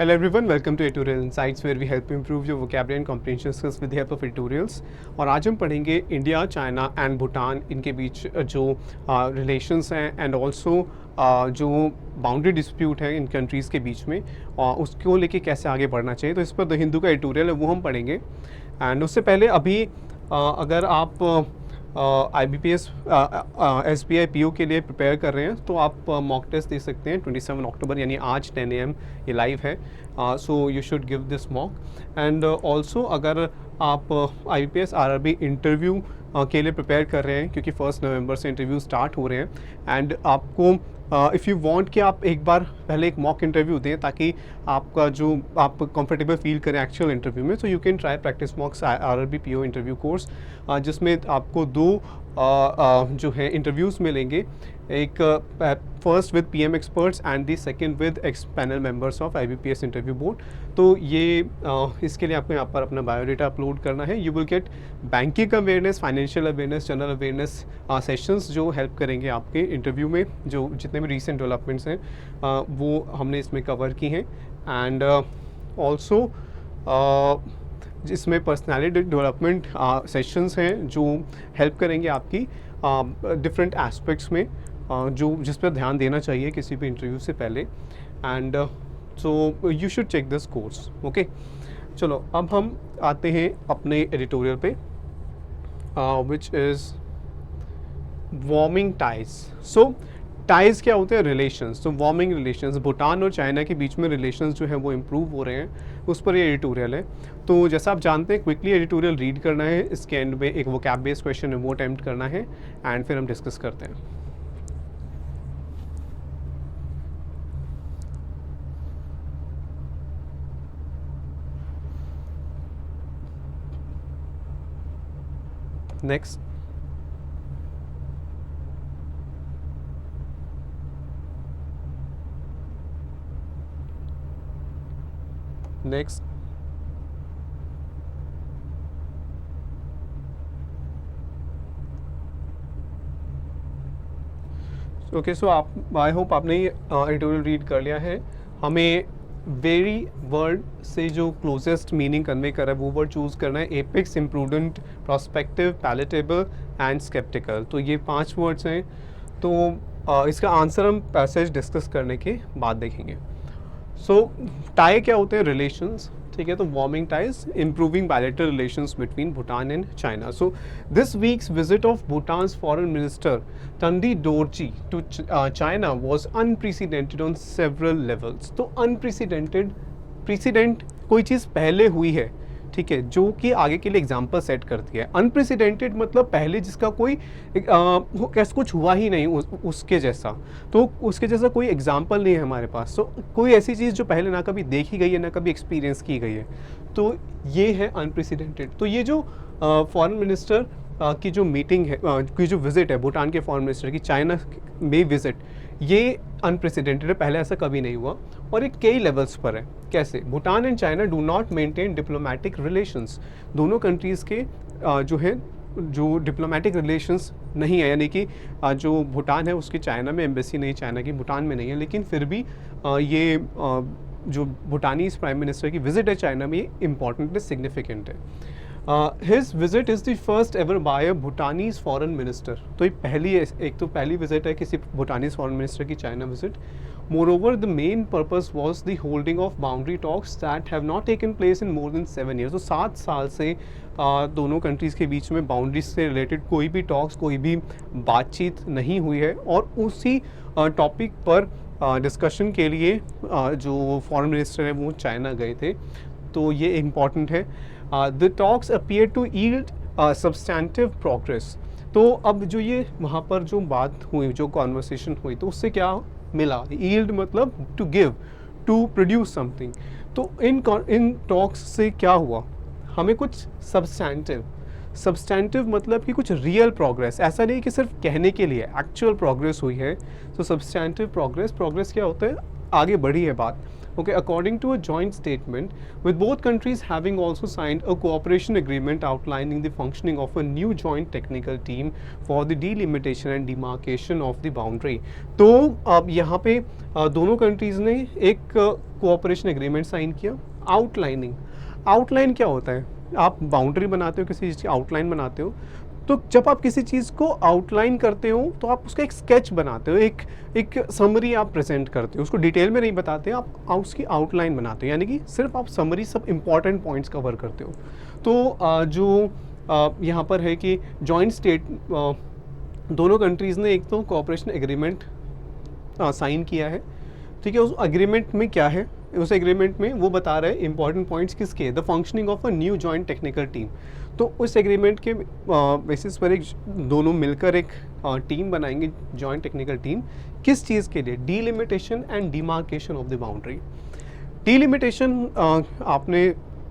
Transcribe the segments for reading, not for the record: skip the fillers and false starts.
Hello everyone, welcome to Editorial Insights where we help you improve your vocabulary and comprehension skills with the help of editorials। और आज हम पढ़ेंगे India, China and Bhutan इनके बीच जो relations हैं and also जो boundary dispute है इन countries के बीच में उसको लेके कैसे आगे बढ़ना चाहिए। तो इस पर द हिंदू का एडिटोरियल है वो हम पढ़ेंगे। एंड उससे पहले अभी अगर आप IBPS SBI PO के लिए प्रिपेयर कर रहे हैं तो आप मॉक टेस्ट दे सकते हैं 27 अक्टूबर यानी आज 10 AM ये लाइव है। सो you should give this mock and also अगर आप IBPS RRB इंटरव्यू के लिए प्रिपेयर कर रहे हैं क्योंकि 1 नवंबर से इंटरव्यू स्टार्ट हो रहे हैं एंड आपको इफ़ यू वांट कि आप एक बार पहले एक मॉक इंटरव्यू दें ताकि आपका जो आप कंफर्टेबल फील करें एक्चुअल इंटरव्यू में, so you can try practice मॉक्स RRB PO interview course जिसमें आपको दो जो है इंटरव्यूज़ मिलेंगे, एक first with PM experts and the second with x panel members of IBPS interview board. तो ये इसके लिए आपको यहाँ पर अपना बायोडाटा अपलोड करना है। You will get banking awareness, financial awareness, general awareness sessions जो हेल्प करेंगे आपके इंटरव्यू में। जो जितने भी रिसेंट डेवलपमेंट्स हैं वो हमने इसमें कवर की हैं एंड ऑल्सो जिसमें पर्सनालिटी डेवलपमेंट सेशंस हैं जो हेल्प करेंगे आपकी डिफरेंट एस्पेक्ट्स में जो जिस पर ध्यान देना चाहिए किसी भी इंटरव्यू से पहले। And so you should check this course. Okay, चलो अब हम आते हैं अपने एडिटोरियल पे which is warming ties. So ties क्या होते हैं? रिलेशंस। तो वार्मिंग रिलेशंस, भूटान और चाइना के बीच में रिलेशंस जो है वो इम्प्रूव हो रहे हैं, उस पर ये एडिटोरियल है। तो जैसा आप जानते हैं क्विकली एडिटोरियल रीड करना है, इसके एंड में एक वोकैब बेस्ड क्वेश्चन है वो अटेम्प्ट करना है एंड फिर हम डिस्कस करते हैं। नेक्स्ट नेक्स्ट ओके, सो आप आई होप आपने ये एडिटोरियल रीड कर लिया है। हमें वेरी वर्ड से जो क्लोजेस्ट मीनिंग कन्वे कर रहा है वो वर्ड चूज़ करना है। Epics, imprudent, prospective, palatable and sceptical. तो ये 5 वर्ड्स हैं। तो इसका आंसर हम पैसेज डिस्कस करने के बाद देखेंगे। सो टाई क्या होते हैं? रिलेशंस, ठीक है। तो warming ties, improving bilateral relations between Bhutan and China. So this week's visit of Bhutan's foreign minister Tandi Dorji to China was unprecedented on several levels. तो अनप्रेसिडेंटेड, प्रेसिडेंट कोई चीज़ पहले हुई है, ठीक है, जो कि आगे के लिए एग्जाम्पल सेट करती है। अनप्रेसिडेंटेड मतलब पहले जिसका कोई कैसे कुछ हुआ ही नहीं उसके जैसा। तो उसके जैसा कोई एग्जाम्पल नहीं है हमारे पास। तो कोई ऐसी चीज़ जो पहले ना कभी देखी गई है ना कभी एक्सपीरियंस की गई है, तो ये है अनप्रेसिडेंटेड। तो ये जो फॉरेन मिनिस्टर की जो मीटिंग है, की जो विज़िट है भूटान के फॉरेन मिनिस्टर की चाइना में विज़िट, ये अनप्रेसिडेंटेड है, पहले ऐसा कभी नहीं हुआ। और ये कई लेवल्स पर है। कैसे? Bhutan and China do not maintain diplomatic relations. दोनों कंट्रीज़ के जो है जो डिप्लोमेटिक रिलेशंस नहीं है, यानी कि जो भूटान है उसकी चाइना में एम्बेसी नहीं, चाइना की भूटान में नहीं है, लेकिन फिर भी ये जो भूटानीज प्राइम मिनिस्टर की विज़िट है चाइना में, ये इम्पॉर्टेंट है, सिग्निफिकेंट है। His visit is the first ever by a Bhutanese foreign minister. तो ये पहली विजिट है किसी भूटानीज फॉरेन मिनिस्टर की China visit. Moreover, the main purpose was the holding of boundary talks that have not taken place in more than 7 years. तो 7 साल से दोनों कंट्रीज़ के बीच में बाउंड्रीज से रिलेटेड कोई भी टॉक्स, कोई भी बातचीत नहीं हुई है। और उसी टॉपिक पर डिस्कशन के लिए जो फॉरेन मिनिस्टर है वो चाइना गए थे। तो ये इम्पॉर्टेंट है। The talks appear to yield substantive progress. तो अब जो ये वहाँ पर जो बात हुई, जो कॉन्वर्सेशन हुई, तो उससे क्या मिला? यील्ड मतलब to give, to produce something. तो इन टॉक्स से क्या हुआ? हमें कुछ सब्सटेंटिव मतलब कि कुछ रियल प्रोग्रेस, ऐसा नहीं कि सिर्फ कहने के लिए, एक्चुअल प्रोग्रेस हुई है। तो सब्सटेंटिव प्रोग्रेस क्या होता है? आगे बढ़ी है बात. Okay, according to a joint statement, with both countries having also signed a cooperation agreement outlining the functioning of a new joint technical team for the delimitation and demarcation of the boundary. तो अब यहाँ पे दोनों countries ने एक cooperation agreement sign किया. Outlining, outline क्या होता है? आप बाउंड्री बनाते हो, किसी चीज़ की आउटलाइन बनाते हो. तो जब आप किसी चीज़ को आउटलाइन करते हो तो आप उसका एक स्केच बनाते हो, एक समरी आप प्रेजेंट करते हो. उसको डिटेल में नहीं बताते, आप उसकी आउटलाइन बनाते हो, यानी कि सिर्फ आप समरी, सब इंपॉर्टेंट पॉइंट्स कवर करते हो. तो जो यहाँ पर है कि जॉइंट स्टेट दोनों कंट्रीज़ ने एक तो कोऑपरेशन एग्रीमेंट साइन किया है. ठीक है, उस एग्रीमेंट में क्या है? उस एग्रीमेंट में वो बता रहे हैं इंपॉर्टेंट पॉइंट्स किसके, the functioning of a new joint technical team. तो उस एग्रीमेंट के बेसिस पर एक दोनों मिलकर एक टीम बनाएंगे, जॉइंट टेक्निकल टीम. किस चीज़ के लिए? Delimitation and demarcation of the boundary. Delimitation आपने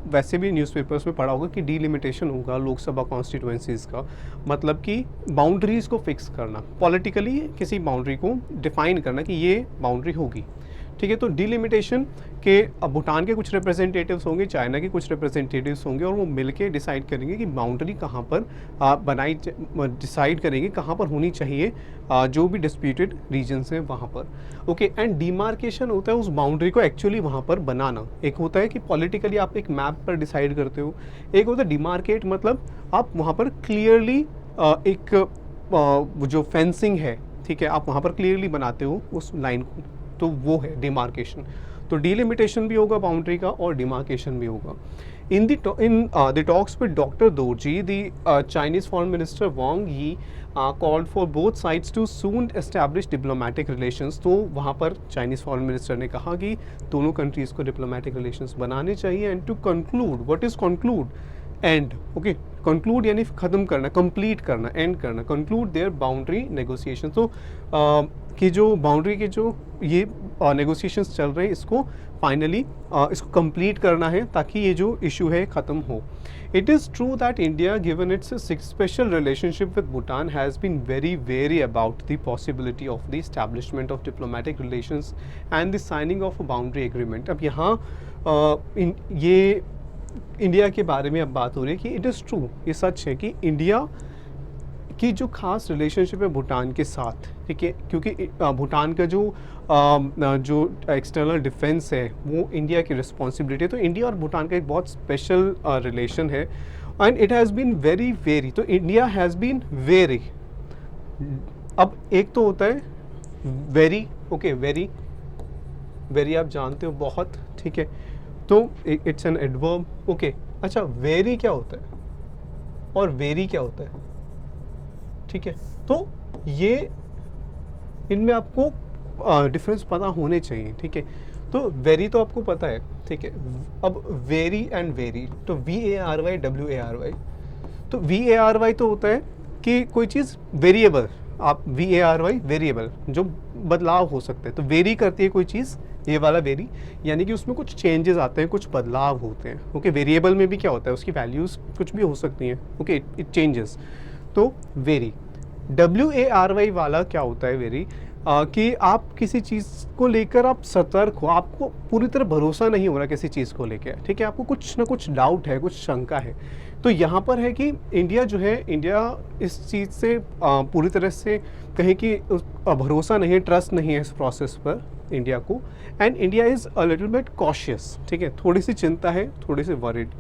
वैसे भी न्यूज़पेपर्स में पढ़ा होगा कि डीलिमिटेशन होगा लोकसभा कॉन्स्टिट्यूएंसीज़ का, मतलब कि बाउंड्रीज़ को फिक्स करना, पॉलिटिकली किसी बाउंड्री को डिफाइन करना कि ये बाउंड्री होगी. ठीक है, तो डीलिमिटेशन के अब भूटान के कुछ रिप्रेजेंटेटिव्स होंगे, चाइना के कुछ रिप्रेजेंटेटिव्स होंगे, और वो मिलके डिसाइड करेंगे कि बाउंड्री कहाँ पर डिसाइड करेंगे कहाँ पर होनी चाहिए, जो भी डिस्प्यूटेड रीजन्स हैं वहाँ पर. ओके, एंड डिमार्केशन होता है उस बाउंड्री को एक्चुअली वहाँ पर बनाना. एक होता है कि पॉलिटिकली आप एक मैप पर डिसाइड करते हो, एक होता है डिमार्केट, मतलब आप वहाँ पर क्लियरली एक जो फेंसिंग है, ठीक है, आप वहाँ पर क्लियरली बनाते हो उस लाइन को, तो वो है डिमार्केशन. तो डिलिमिटेशन भी होगा बाउंड्री का और डिमार्केशन भी होगा. In the talks with doctor Dorji, the Chinese foreign minister Wang Yi called for both sides to soon establish diplomatic relations. तो वहाँ पर चाइनीज़ फॉरेन मिनिस्टर ने कहा कि दोनों कंट्रीज़ को डिप्लोमेटिक रिलेशंस बनाने चाहिए. And to conclude, what is conclude? End. Okay, conclude यानी ख़त्म करना, कंप्लीट करना, एंड करना. Conclude their boundary negotiation. तो कि जो बाउंड्री के जो ये नेगोशिएशंस चल रहे हैं, इसको फाइनली इसको कंप्लीट करना है ताकि ये जो इशू है ख़त्म हो. It is true that India, given its special relationship with Bhutan, has been very very about the possibility of the establishment of diplomatic relations and the signing of a boundary agreement. अब यहाँ ये India के बारे में अब बात हो रही है कि इट इज़ ट्रू, ये सच है कि इंडिया की जो खास रिलेशनशिप है भूटान के साथ, ठीक है, क्योंकि भूटान का जो एक्सटर्नल डिफेंस है वो इंडिया की रिस्पॉन्सिबिलिटी है. तो इंडिया और भूटान का एक बहुत स्पेशल रिलेशन है, and it has been very very. तो इंडिया हैज़ बीन वेरी. अब एक तो होता है वेरी. ओके, वेरी, वेरी आप जानते हो, बहुत, ठीक है, तो इट्स एन एडवर्ब. ओके, अच्छा, वेरी क्या होता है और वेरी क्या होता है? ठीक है, तो ये इनमें आपको डिफरेंस पता होने चाहिए. ठीक है, तो वेरी तो आपको पता है, ठीक है. अब वेरी एंड वेरी, तो VARY WARY. तो VARY तो होता है कि कोई चीज़ वेरिएबल, आप VARY वेरिएबल, जो बदलाव हो सकते हैं. तो वेरी करती है कोई चीज़, ये वाला वेरी, यानी कि उसमें कुछ चेंजेस आते हैं, कुछ बदलाव होते हैं. ओके, वेरिएबल में भी क्या होता है, उसकी वैल्यूज़ कुछ भी हो सकती हैं. Okay, it changes. तो वेरी. WARY वाला क्या होता है वेरी, कि आप किसी चीज़ को लेकर आप सतर्क हो, आपको पूरी तरह भरोसा नहीं हो रहा किसी चीज़ को लेकर, ठीक है, आपको कुछ ना कुछ डाउट है, कुछ शंका है. तो यहाँ पर है कि इंडिया जो है, इंडिया इस चीज़ से पूरी तरह से कहें कि भरोसा नहीं है, ट्रस्ट नहीं है इस प्रोसेस पर इंडिया को. And India is a little bit cautious, ठीक है, थोड़ी सी चिंता है, थोड़ी सी वरिड.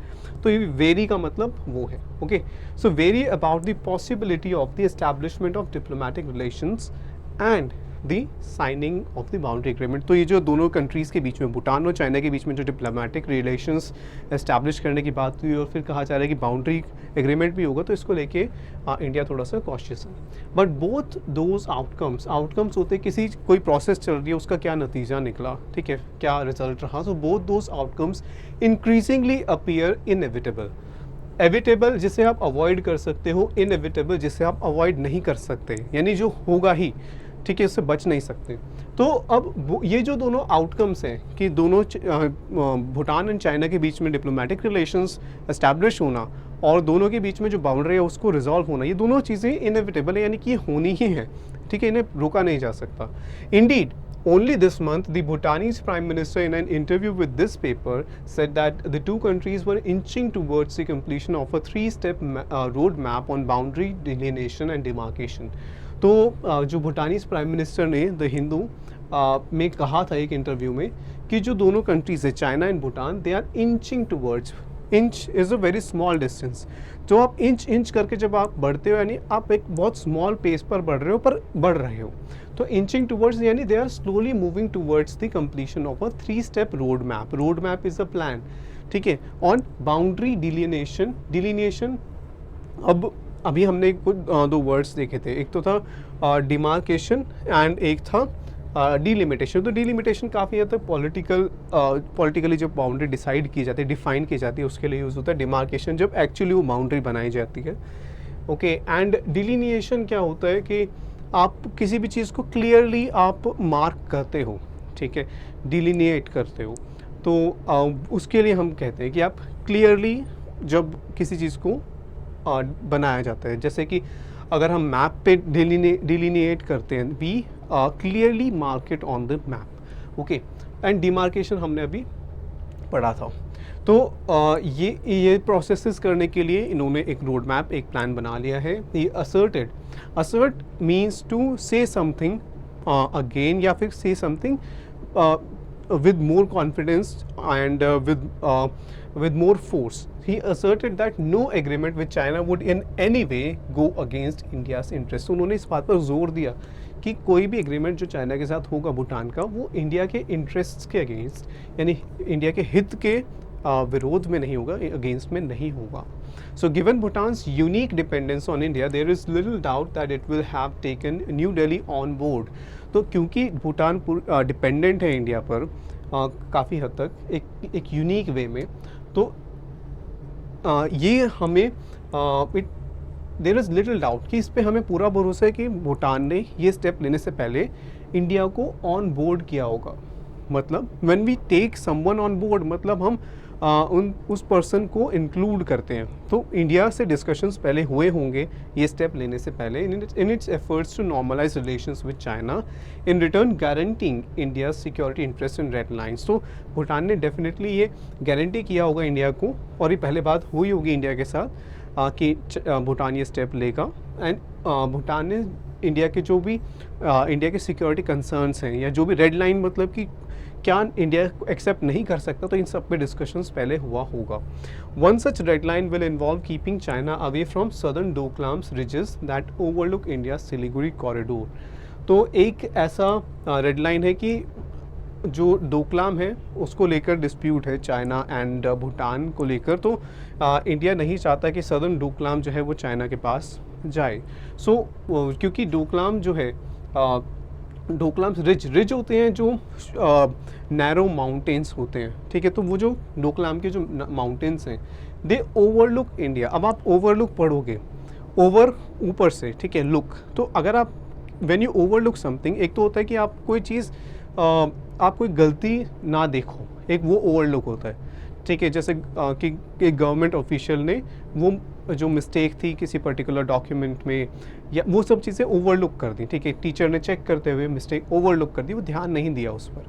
तो ये वेरी का मतलब वो है. Okay, so very about the possibility of the establishment of diplomatic relations and the signing of the boundary agreement. तो ये जो दोनों कंट्रीज़ के बीच में, भूटान और चाइना के बीच में जो डिप्लोमेटिक रिलेशंस एस्टैब्लिश करने की बात हुई और फिर कहा जा रहा है कि बाउंड्री एग्रीमेंट भी होगा, तो इसको लेके इंडिया थोड़ा सा कॉशियस है. बट बोथ दोज आउटकम्स होते हैं, किसी कोई प्रोसेस चल रही है, उसका क्या नतीजा निकला, ठीक है, क्या रिजल्ट रहा. So both those outcomes increasingly appear inevitable. Evitable जिसे आप अवॉइड कर सकते हो, इनएविटेबल जिसे आप अवॉइड नहीं कर सकते, यानी जो होगा ही, ठीक है, उससे बच नहीं सकते. तो अब ये जो दोनों आउटकम्स हैं कि दोनों भूटान एंड चाइना के बीच में डिप्लोमेटिक रिलेशंस एस्टैब्लिश होना और दोनों के बीच में जो बाउंड्री है उसको रिजॉल्व होना, ये दोनों चीज़ें इनएविटेबल है, यानी कि ये होनी ही है, ठीक है, इन्हें रोका नहीं जा सकता. Indeed Only this month, the Bhutanese Prime Minister, in an interview with this paper, said that the two countries were inching towards the completion of a three-step roadmap on boundary delineation and demarcation. तो जो Bhutanese prime minister ने the Hindu में कहा था एक interview में कि जो दोनों कंट्रीज है, China and Bhutan, they are inching towards, inch is a very small distance. तो आप इंच इंच करके जब आप बढ़ते हो, यानी आप एक बहुत स्मॉल पेस पर बढ़ रहे हो, पर बढ़ रहे हो। तो इंचिंग टूवर्ड्स यानी they are slowly moving towards the completion of a three step road map. Road map is a plan, ठीक है, ऑन बाउंड्री डिलीनिएशन। अब अभी हमने कुछ दो वर्ड्स देखे थे, एक तो था डिमार्केशन एंड एक था डिलिमिटेशन। तो डिलिमिटेशन काफ़ी हद तक पॉलिटिकली जब बाउंड्री डिसाइड की जाती है, डिफाइन की जाती है, उसके लिए यूज़ होता है। डिमार्केशन जब एक्चुअली वो बाउंड्री बनाई जाती है, ओके। एंड डिलिनिएशन क्या होता है कि आप किसी भी चीज़ को क्लियरली आप मार्क करते हो, ठीक है, डिलिनिएट करते हो। तो उसके लिए हम कहते हैं कि आप क्लियरली जब किसी चीज़ को बनाया जाता है, जैसे कि अगर हम मैप पे डिलिनिएट करते हैं, we clearly mark it on the map, okay. And demarcation हमने अभी पढ़ा था। तो ये प्रोसेसेस करने के लिए इन्होंने एक रोड मैप, एक प्लान बना लिया है। ये assert means to say something again, या फिर से something with more confidence and with more force. He asserted that no agreement with China would in any way go against India's interest. उन्होंने इस बात पर जोर दिया कि कोई भी एग्रीमेंट जो चाइना के साथ होगा भूटान का, वो इंडिया के इंटरेस्ट्स के अगेंस्ट, यानी इंडिया के हित के विरोध में नहीं होगा, अगेंस्ट में नहीं होगा। So given Bhutan's unique dependence on India, there is little doubt that it will have taken New Delhi on board. तो क्योंकि भूटान डिपेंडेंट है इंडिया पर काफ़ी हद तक एक यूनिक वे में, तो ये हमें देयर इज़ लिटिल डाउट कि इस पे हमें पूरा भरोसा है कि भूटान ने ये स्टेप लेने से पहले इंडिया को ऑन बोर्ड किया होगा। मतलब when we take someone on board, मतलब हम उस पर्सन को इंक्लूड करते हैं। तो इंडिया से डिस्कशंस पहले हुए होंगे ये स्टेप लेने से पहले, in its efforts to normalise relations with China, in return guaranteeing India security interest in red lines. तो भूटान ने डेफिनेटली ये गारंटी किया होगा इंडिया को, और ये पहले बात हुई होगी इंडिया के साथ कि भूटान ये स्टेप लेगा। एंड भूटान ने इंडिया के जो भी इंडिया के सिक्योरिटी कंसर्न्स हैं, या जो भी रेड लाइन, मतलब कि क्या इंडिया एक्सेप्ट नहीं कर सकता, तो इन सब पे डिस्कशंस पहले हुआ होगा। One such red line will involve keeping China away from southern Doklam's ridges that overlook India Siliguri corridor. तो एक ऐसा रेड लाइन है कि जो डोकलाम है उसको लेकर डिस्प्यूट है चाइना एंड भूटान को लेकर। तो इंडिया नहीं चाहता कि सदर्न डोकलाम जो है वो चाइना के पास जाए। सो क्योंकि डोकलाम जो है, डोकलाम्स रिज होते हैं, जो नैरो माउंटेन्स होते हैं, ठीक है। तो वो जो डोकलाम के जो माउंटेन्स हैं, दे ओवरलुक इंडिया। अब आप ओवरलुक पढ़ोगे, ओवर ऊपर से, ठीक है, लुक। तो अगर आप व्हेन यू ओवरलुक समथिंग, एक तो होता है कि आप कोई चीज़ आप कोई गलती ना देखो, एक वो ओवरलुक होता है, ठीक है। जैसे कि एक गवर्नमेंट ऑफिशियल ने वो जो मिस्टेक थी किसी पर्टिकुलर डॉक्यूमेंट में, या वो सब चीज़ें ओवरलुक कर दी, ठीक है। टीचर ने चेक करते हुए मिस्टेक ओवरलुक कर दी, वो ध्यान नहीं दिया उस पर।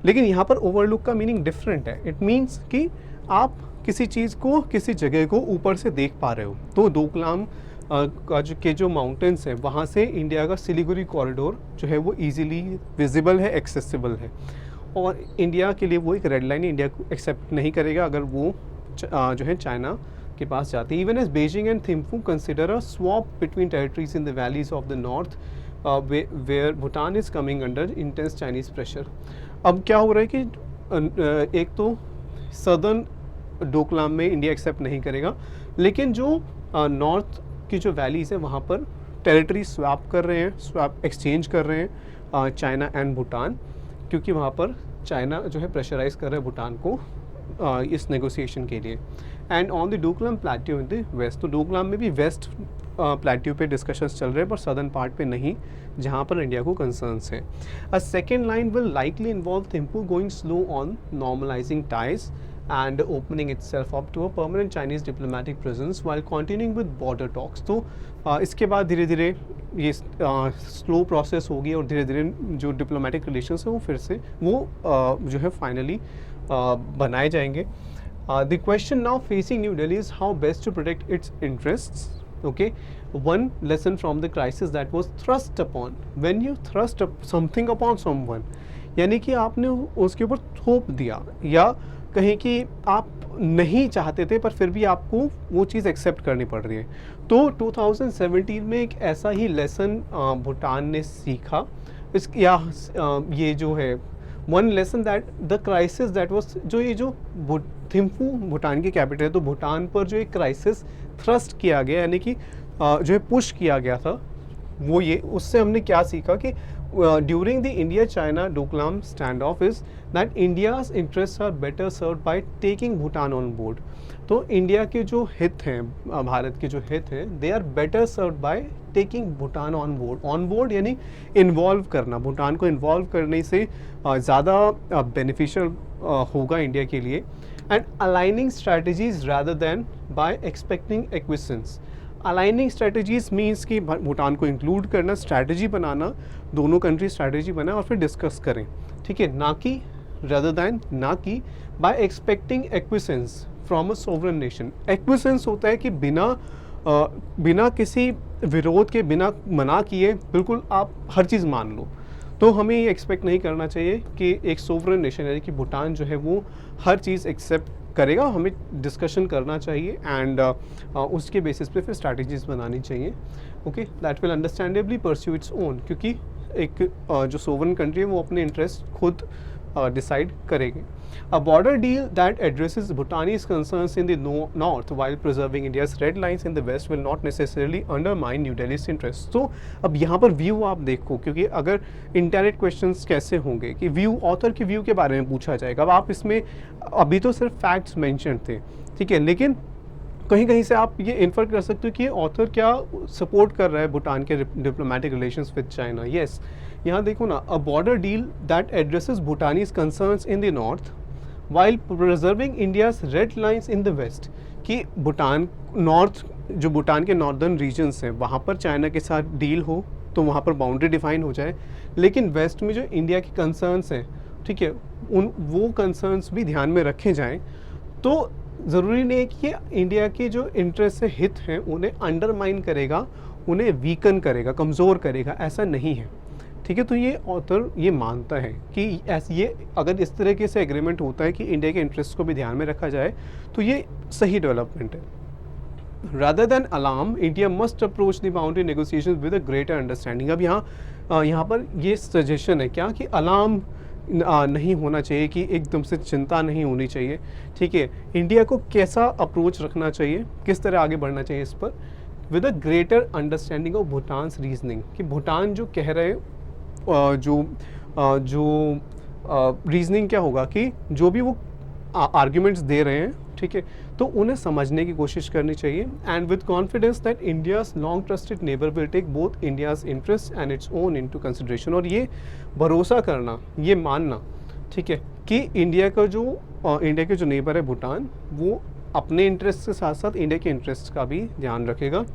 लेकिन यहाँ पर ओवरलुक का मीनिंग डिफरेंट है। इट मीन्स कि आप किसी चीज़ को, किसी जगह को ऊपर से देख पा रहे हो। तो डोकलाम के जो माउंटेन्स हैं, वहाँ से इंडिया का सिलीगुड़ी कॉरिडोर जो है वो ईजिली विजिबल है, एक्सेसिबल है। और इंडिया के लिए वो एक रेड लाइन है, इंडिया को एक्सेप्ट नहीं करेगा अगर वो जो है चाइना के पास जाती है। Even as Beijing and Thimphu consider a swap between territories in the valleys of the north where Bhutan is coming under intense Chinese pressure. अब क्या हो रहा है कि एक तो सदर्न डोकलाम में इंडिया एक्सेप्ट नहीं करेगा, लेकिन जो नॉर्थ की जो वैलीज़ है वहाँ पर टेरिटरी स्वैप कर रहे हैं, स्वैप एक्सचेंज कर रहे हैं चाइना एंड भूटान, क्योंकि वहाँ पर चाइना जो है प्रेशराइज कर रहा है भूटान को इस नेगोशिएशन के लिए। And on the Doklam plateau in the west, तो डोकलाम में भी वेस्ट प्लेट्यू पे डिस्कशंस चल रहे हैं, पर सदर्न पार्ट पे नहीं, जहाँ पर इंडिया को कंसर्न्स है। A second line will likely involve Thimphu going slow on normalising ties and opening itself up to a permanent Chinese diplomatic presence while continuing with border talks. तो इसके बाद धीरे धीरे ये स्लो प्रोसेस होगी और धीरे धीरे जो डिप्लोमेटिक रिलेशंस है वो फिर से वो जो है फाइनली बनाए जाएंगे. The question now facing New Delhi is how best to protect its interests. Okay, one lesson from the crisis that was thrust upon. When you thrust up something upon someone, यानी कि आपने उसके ऊपर थोप दिया या कहीं कि आप नहीं चाहते थे पर फिर भी आपको वो चीज़ एक्सेप्ट करनी पड़ रही है. तो 2017 में एक ऐसा ही लेसन भूटान ने सीखा. ये जो है one lesson that the crisis that was जो ये जो थिम्फू भूटान की कैपिटल है, तो भूटान पर जो एक क्राइसिस थ्रस्ट किया गया यानी कि जो है पुश किया गया था, वो ये उससे हमने क्या सीखा कि during the India China Doklam standoff is that India's interest are better served by taking Bhutan on board. तो इंडिया के जो हित हैं, भारत के जो हित हैं, they are better served by taking Bhutan on board. On board यानी इन्वॉल्व करना, भूटान को इन्वॉल्व करने से ज़्यादा बेनिफिशियल होगा इंडिया के लिए. And aligning strategies rather than by expecting acquiescence. Aligning strategies means कि भूटान को इंक्लूड करना, स्ट्रैटेजी बनाना, दोनों कंट्री स्ट्रैटेजी बनाए और फिर डिस्कस करें, ठीक है, ना कि रादर दैन ना कि by expecting acquiescence from a sovereign nation. Acquiescence होता है कि बिना किसी विरोध के, बिना मना किए बिल्कुल आप हर चीज़ मान लो. तो हमें ये एक्सपेक्ट नहीं करना चाहिए कि एक सोवरेन नेशन यानी कि भूटान जो है वो हर चीज़ एक्सेप्ट करेगा. हमें डिस्कशन करना चाहिए एंड उसके बेसिस पे फिर स्ट्रैटेजीज बनानी चाहिए. Okay, that will understandably pursue its own, क्योंकि एक जो सोवरेन कंट्री है वो अपने इंटरेस्ट खुद डिसाइड करेंगे. A border deal that addresses Bhutanese concerns in the north while preserving India's red lines in the west will not necessarily undermine New Delhi's interests. तो अब यहाँ पर व्यू आप देखो, क्योंकि अगर इंडायरेक्ट क्वेश्चंस कैसे होंगे कि व्यू, ऑथर के व्यू के बारे में पूछा जाएगा. अब आप इसमें अभी तो सिर्फ फैक्ट्स मेंशन थे, ठीक है, लेकिन कहीं कहीं से आप ये इन्फर कर सकते हो कि ऑथर क्या सपोर्ट कर रहा है भूटान के diplomatic relations with China. Yes, यहाँ देखो ना, a border deal that addresses Bhutanese concerns in the north while preserving India's red lines in the west. कि भूटान नॉर्थ, जो भूटान के नॉर्दर्न रीजन्स हैं वहाँ पर चाइना के साथ डील हो तो वहाँ पर बाउंड्री डिफाइन हो जाए, लेकिन वेस्ट में जो इंडिया के कंसर्न्स हैं, ठीक है, वो कंसर्न्स भी ध्यान में रखे जाएँ. तो ज़रूरी नहीं है कि ये इंडिया के जो इंटरेस्ट से हित हैं उन्हें अंडरमाइन करेगा, उन्हें वीकन करेगा, कमज़ोर करेगा, ऐसा नहीं है, ठीक है. तो ये ऑथर ये मानता है कि ये अगर इस तरीके से एग्रीमेंट होता है कि इंडिया के इंटरेस्ट को भी ध्यान में रखा जाए तो ये सही डेवलपमेंट है. Rather than alarm, India must approach the boundary negotiations with a greater understanding. अब यहाँ पर ये सजेशन है क्या कि अलार्म नहीं होना चाहिए, कि एकदम से चिंता नहीं होनी चाहिए, ठीक है. इंडिया को कैसा अप्रोच रखना चाहिए, किस तरह आगे बढ़ना चाहिए इस पर, with a greater understanding of Bhutan's reasoning. कि भूटान जो कह रहे हैं, जो रीजनिंग क्या होगा कि जो भी वो आर्ग्यूमेंट्स दे रहे हैं, ठीक है, तो उन्हें समझने की कोशिश करनी चाहिए. And with confidence that India's long trusted neighbour will take both India's interest and its own into consideration. और ये भरोसा करना, ये मानना, ठीक है, कि इंडिया के जो नेबर है भूटान, वो अपने इंटरेस्ट के साथ साथ इंडिया के इंटरेस्ट का भी ध्यान रखेगा.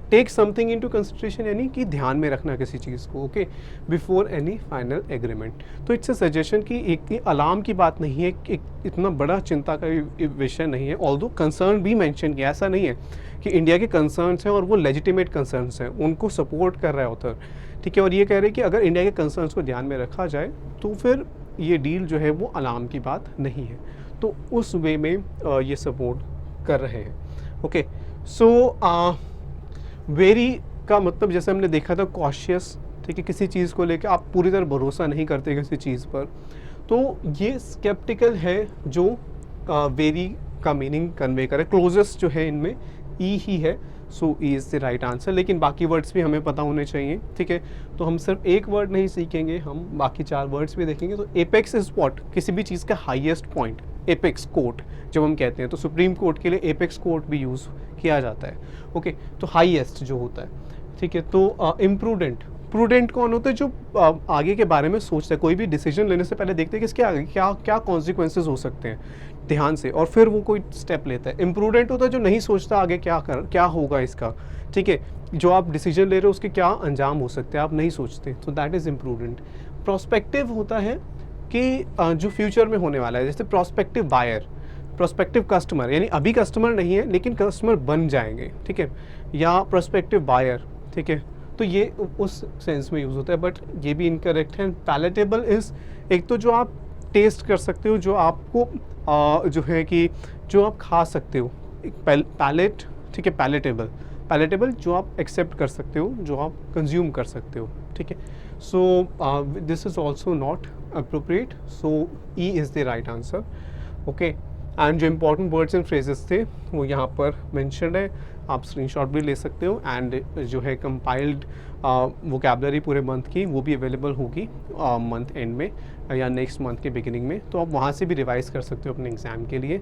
टेक समथिंग इनटू कंसिडरेशन यानी कि ध्यान में रखना किसी चीज़ को, okay, before any final agreement. तो इट्स अ सजेशन कि एक अलार्म की बात नहीं है, एक इतना बड़ा चिंता का विषय नहीं है. ऑल्दो कंसर्न भी मेंशन किया, ऐसा नहीं है कि इंडिया के कंसर्न्स हैं और वो लेजिटिमेट कंसर्न्स हैं, उनको सपोर्ट कर रहा है ऑथर, ठीक है. और ये कह रहे हैं कि अगर इंडिया के कंसर्न्स को ध्यान में रखा जाए तो फिर ये डील जो है वो अलार्म की बात नहीं है. तो उस वे में ये सपोर्ट कर रहे हैं. ओके, सो वेरी का मतलब जैसे हमने देखा था कॉशियस, ठीक है, किसी चीज़ को लेकर आप पूरी तरह भरोसा नहीं करते किसी चीज़ पर. तो ये स्केप्टिकल है जो वेरी का मीनिंग कन्वे करे. क्लोजेस्ट जो है इनमें ई ही है, सो E is the right answer. लेकिन बाकी वर्ड्स भी हमें पता होने चाहिए, ठीक है. तो हम सिर्फ एक वर्ड नहीं सीखेंगे, हम बाकी 4 वर्ड्स भी देखेंगे. तो एपेक्स इज व्हाट, किसी भी चीज़ का हाईएस्ट पॉइंट, एपेक्स कोर्ट जब हम कहते हैं, तो सुप्रीम कोर्ट के लिए एपेक्स कोर्ट भी यूज़ किया जाता है. ओके, तो हाईएस्ट जो होता है, ठीक है. तो इम्प्रूडेंट प्रूडेंट कौन होता है? जो आगे के बारे में सोचता है, कोई भी डिसीजन लेने से पहले देखते हैं कि इसके आगे क्या क्या कॉन्सिक्वेंसेज हो सकते हैं ध्यान से, और फिर वो कोई स्टेप लेता है। इम्प्रूडेंट होता है जो नहीं सोचता आगे क्या होगा इसका, ठीक है, जो आप डिसीजन ले रहे हो उसके क्या अंजाम हो सकते हैं, आप नहीं सोचते, तो दैट इज़ इम्प्रूडेंट। प्रोस्पेक्टिव होता है कि जो फ्यूचर में होने वाला है, जैसे प्रोस्पेक्टिव बायर, प्रोस्पेक्टिव कस्टमर, यानी अभी कस्टमर नहीं है लेकिन कस्टमर बन जाएंगे, ठीक है, या प्रोस्पेक्टिव बायर, ठीक है, तो ये उस सेंस में यूज़ होता है, बट ये भी इनकरेक्ट है। पैलेटेबल इज़ एक तो जो आप टेस्ट कर सकते हो, जो आपको जो है कि जो आप खा सकते हो, एक पैलेट, ठीक है, पैलेटेबल जो आप एक्सेप्ट कर सकते हो, जो आप कंज्यूम कर सकते हो, ठीक है। So this is also not appropriate, so E is the right answer, okay. And जो इंपॉर्टेंट वर्ड्स एंड फ्रेजेस थे वो यहाँ पर मेंशन्ड है, आप स्क्रीनशॉट भी ले सकते हो। एंड जो है कंपाइल्ड वोकैबुलरी पूरे मंथ की वो भी अवेलेबल होगी मंथ एंड में या नेक्स्ट मंथ के बिगिनिंग में, तो आप वहाँ से भी रिवाइज कर सकते हो अपने एग्ज़ाम के लिए।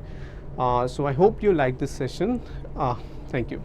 So I hope you like this session, thank you.